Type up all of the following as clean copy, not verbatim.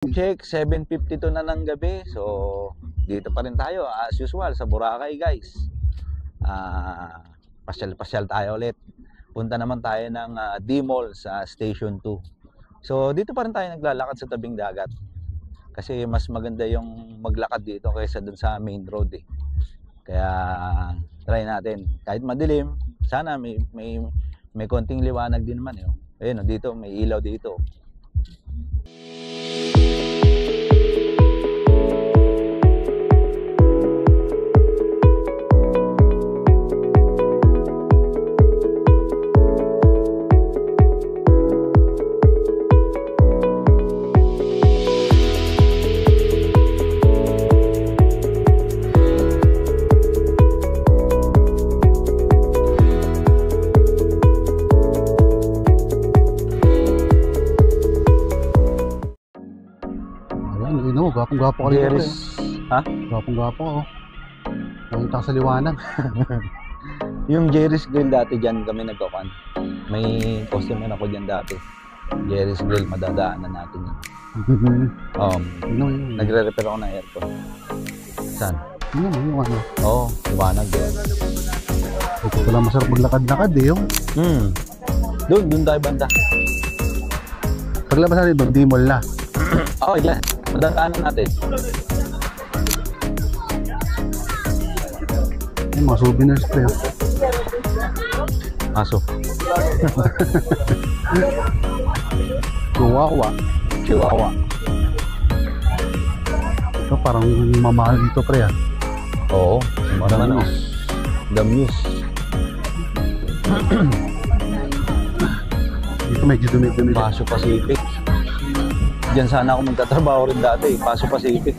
Check, 7:52 na ng gabi. So, dito pa rin tayo as usual sa Boracay, guys. Pasyal-pasyal tayo ulit. Punta naman tayo ng D-Mall sa Station 2. So, dito pa rin tayo naglalakad sa tabing dagat. Kasi mas maganda yung maglakad dito kaysa dun sa main road eh. Kaya try natin. Kahit madilim, sana may konting liwanag din naman eh. Ayun, dito may ilaw dito. Gwapong-gwapo ka dito, Ha? Gwapong-gwapo ako. Nakita ka sa liwanag. Yung Jerry's Grill dati dyan kami nagkakan. May customer ako dyan dati. Jerry's Grill, madadaanan natin yun. Nagre-repair ako ng aircon. Saan? Yung ano? Oo, liwanag yun. Ito pala masarap maglakad-lakad eh yung. Doon tayo banda. Paglabas natin doon, D-Mall na. Oo, yan. Madadaanan natin. Yung mga souvenirs pa yun. Aso. Chihuahua. Ito parang mamahal dito pre ah. Oo, marami. The Muse. Dito medyo dumi-dumi. Paso Pacific. Diyan sana ako magtatrabaho rin dati, Paso Pacific.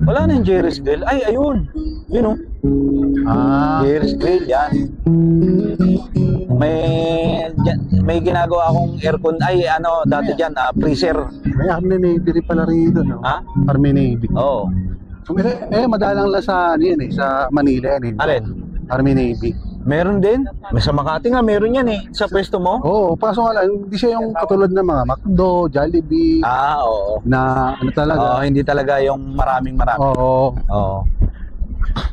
Wala na yung Jerry's Grill. Ay, ayun. Yun Jerry's Grill, yan. May ginagawa akong aircon. Ay, dati dyan, freezer. May Army Navy rin pala rito, no? Ha? Army Navy. Oo. Madalang lang sa, sa Manila yan eh. Alin? Army Navy. Meron din. Sa Makati nga, meron yan eh. Sa pwesto mo? Oo, paso nga lang. Hindi siya yung katulad ng mga McDo, Jollibee. Oo. Na ano talaga. Oo, hindi talaga yung maraming. Oo.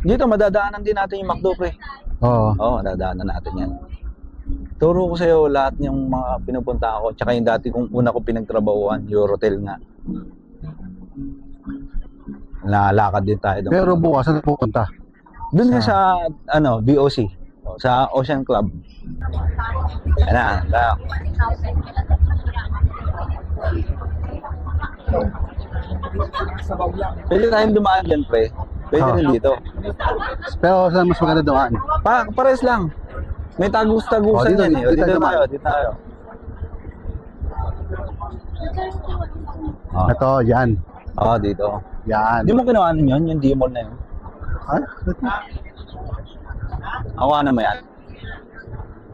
Dito, madadaanan din natin yung McDo, pre. Oo, madadaanan natin yan. Turo ko sa'yo lahat yung mga pinupunta ko. Tsaka yung dati kong una ko pinagtrabahuan, Eurotel nga. Nalakad din tayo doon. Pero bukas, saan pupunta? Doon nga sa, VOC. Sa Ocean Club. Ayan na. Pwede tayong dumaan dyan, pre. Pwede rin dito. Pero saan mas maganda dumaan? Pares lang. May tagus-tagusan yan eh. Dito tayo. Ito, yan. Oo, dito. Yan. Hindi mo kinuhanan yun? Yung D-Mall na yun? Ha? Ako mo yan.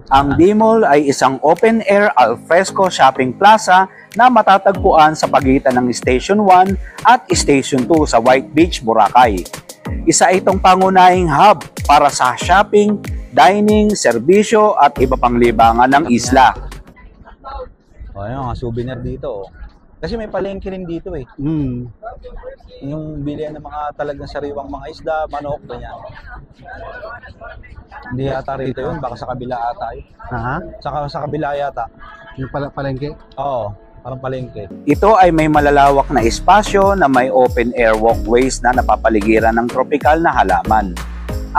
Ang D-Mall ay isang open-air alfresco shopping plaza na matatagpuan sa pagitan ng Station 1 at Station 2 sa White Beach, Boracay. Isa itong pangunahing hub para sa shopping, dining, serbisyo at iba pang libangan ng isla. Ayun, mga souvenir dito. Kasi may palengke rin dito eh. Yung bilihan ng mga talagang sariwang mga isda, manok, ganyan. Hindi yata rito yun, baka sa kabila ata yun. Sa kabila yata. Yung palengke? Oo, parang palengke. Ito ay may malalawak na espasyo na may open-air walkways na napapaligiran ng tropikal na halaman.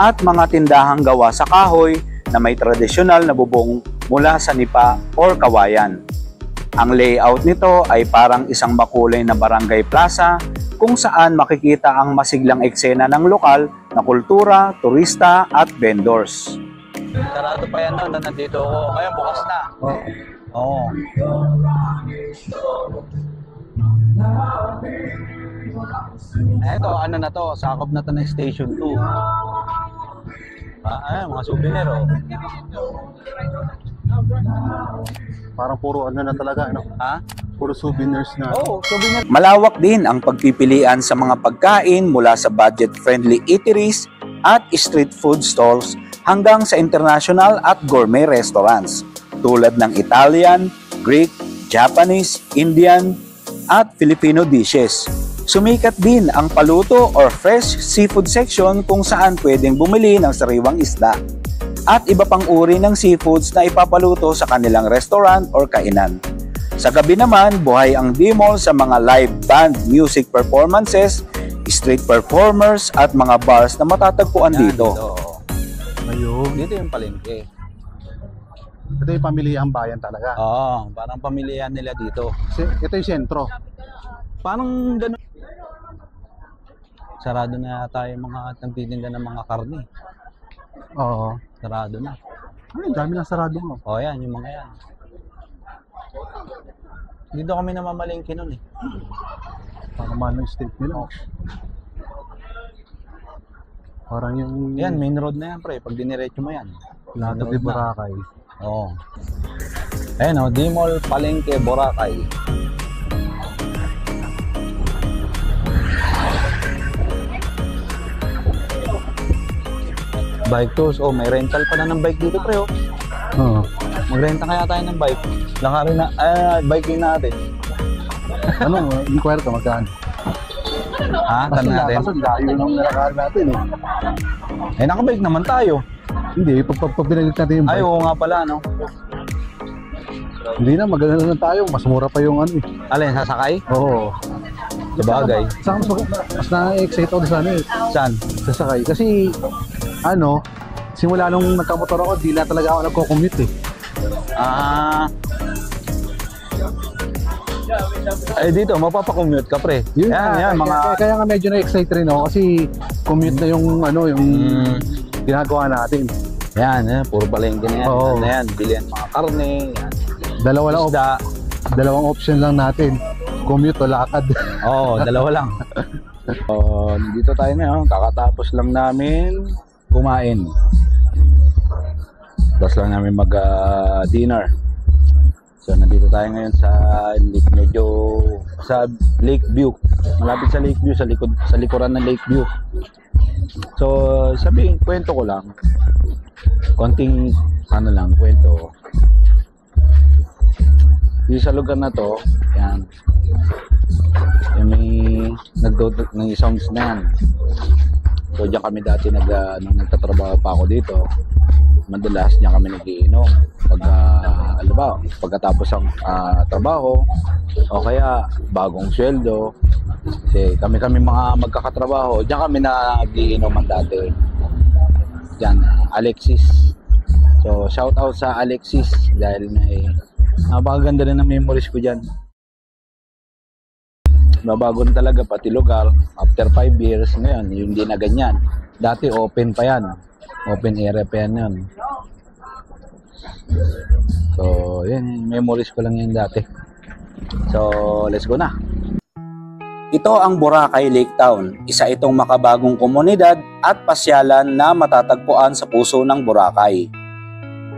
At mga tindahang gawa sa kahoy na may tradisyonal na bubong mula sa nipa or kawayan. Ang layout nito ay parang isang makulay na barangay plaza kung saan makikita ang masiglang eksena ng lokal na kultura, turista at vendors. Sarado pa yan na nandito ako. Ngayon bukas na. Oo. Eto, ano na to? Sakop na to ng Station 2. Mga souvenir Parang puro na talaga, Puro souvenirs na. Souvenir. Malawak din ang pagpipilian sa mga pagkain mula sa budget-friendly eateries at street food stalls hanggang sa international at gourmet restaurants. tulad ng Italian, Greek, Japanese, Indian, at Filipino dishes. Sumikat din ang paluto or fresh seafood section kung saan pwedeng bumili ng sariwang isda at iba pang uri ng seafoods na ipapaluto sa kanilang restaurant or kainan. Sa gabi naman, buhay ang D-Mall sa mga live band music performances, street performers at mga bars na matatagpuan Yan, dito. Ayun. Dito yung palengke. Ito yung pamilihang bayan talaga. Oo, parang pamilya nila dito. Ito yung sentro. Parang ganun. Sarado na yata yung mga nagtitinda ng mga karne. Oo. Sarado na. Ay, dami ng sarado mo. O yan, yung mga yan. Dito kami namamalengke nun eh. Parang manong state nila. Parang yung Yan, main road na yan pre. Pag diniretso mo yan. Lahat Main ng road na. Boracay. Oo. Ayan o, D-Mall Palengke, Boracay. Bike tours. Oh, may rental pala ng bike dito pre oh. Oo. Magrenta kaya tayo ng bike. Lakarin na, biking natin. Ano, inquire ka magkaan. Ha? Tanong natin. Kaso layo nang nalakarin natin eh. Eh, nakabike naman tayo. Hindi, pag pinalit natin yung Ay, bike. oo nga pala, no? Hindi na, maganda na tayo. Mas mura pa yung ano eh. Alin, sasakay? Oo. Sabagay. Saka mas na-excite ako sa ano eh. Saan? Sasakay. Kasi, ano, simula nung nagkamotor ako, di na talaga ako nagko-commute eh. Ah. Eh, dito, mapapakommute ka, pre. Yun Yan, nga, yan, mga... kaya nga medyo na-excite rin ako kasi commute na yung ano, yung ginagawa natin. Yan, puro palengke na yan. Oo. Ano yan, bilihan mga karne, yan. Dalawa lang, Isda. dalawang option lang natin. Commute o lakad. Oo, dalawa lang. Dito tayo ngayon, kakatapos lang namin kumain. Tapos lang namin mag-dinner. So, nandito tayo ngayon sa medyo sa Lake View. Malapit sa Lake View, sa likuran ng Lake View. So, sabihin, kwento ko lang. Konting, ano lang, kwento. Dito sa lugar na to, yan. Yung may ng sounds na yan. So, diyan kami dati nung nagtatrabaho pa ako dito. Madalas diyan kami nagiinom pagkatapos ang trabaho o kaya bagong sweldo. Kasi kami mga magkakatrabaho, diyan kami nagiinuman dati. Diyan, Alexis. So, shout out sa Alexis dahil napakaganda rin ang memories ko diyan. Babago na talaga pati lugar after 5 years ngayon, hindi na ganyan. Dati open pa yan. Open area pa yan yun. So, yun, memories ko lang yun dati. So, let's go na. Ito ang Boracay Lake Town, isa itong makabagong komunidad at pasyalan na matatagpuan sa puso ng Boracay.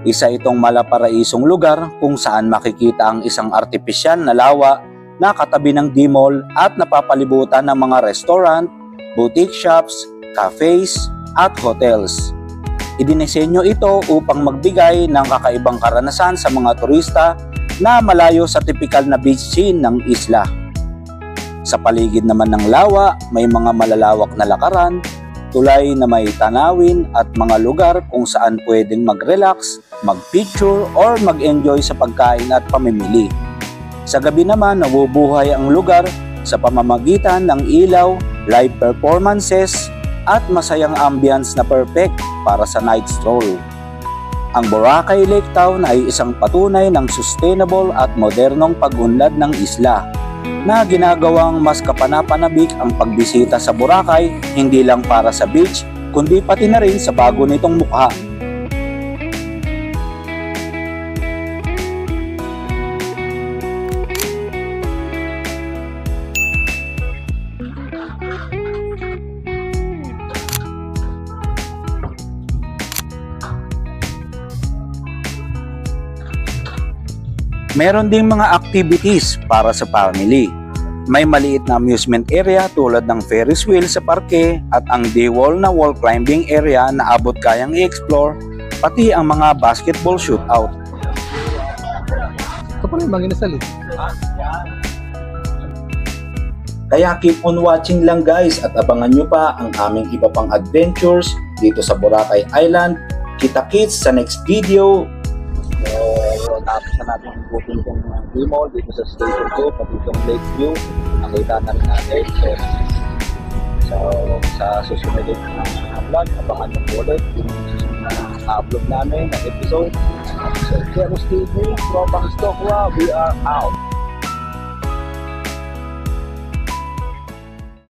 Isa itong malaparaisong lugar kung saan makikita ang isang artipisyal na lawa na katabi ng D-Mall at napapalibutan ng mga restaurant, boutique shops, cafes, at hotels. Idinisenyo ito upang magbigay ng kakaibang karanasan sa mga turista na malayo sa tipikal na beach scene ng isla. Sa paligid naman ng lawa, may mga malalawak na lakaran, tulay na may tanawin at mga lugar kung saan pwedeng mag-relax, mag-picture or mag-enjoy sa pagkain at pamimili. Sa gabi naman, nabubuhay ang lugar sa pamamagitan ng ilaw, live performances, at masayang ambience na perfect para sa night stroll. Ang Boracay Lake Town ay isang patunay ng sustainable at modernong pag-unlad ng isla na ginagawang mas kapanapanabik ang pagbisita sa Boracay hindi lang para sa beach kundi pati na rin sa bago nitong mukha. Meron ding mga activities para sa family. May maliit na amusement area tulad ng Ferris wheel sa parke at ang D-Wall na wall climbing area na abot kayang i-explore, pati ang mga basketball shootout. pala yung manginasal eh. Kaya keep on watching lang guys at abangan nyo pa ang aming iba pang adventures dito sa Boracay Island. Kita-kits sa next video. So, tapos na natin ang booking ng D-Mall dito sa Station 2, pati itong Lakeview. Nakita na rin natin. So sa susunod din na vlog, abangan nyo po ulit yung susunod na upload namin na episode. So, Keros TV, Tropang Stokwa, we are out.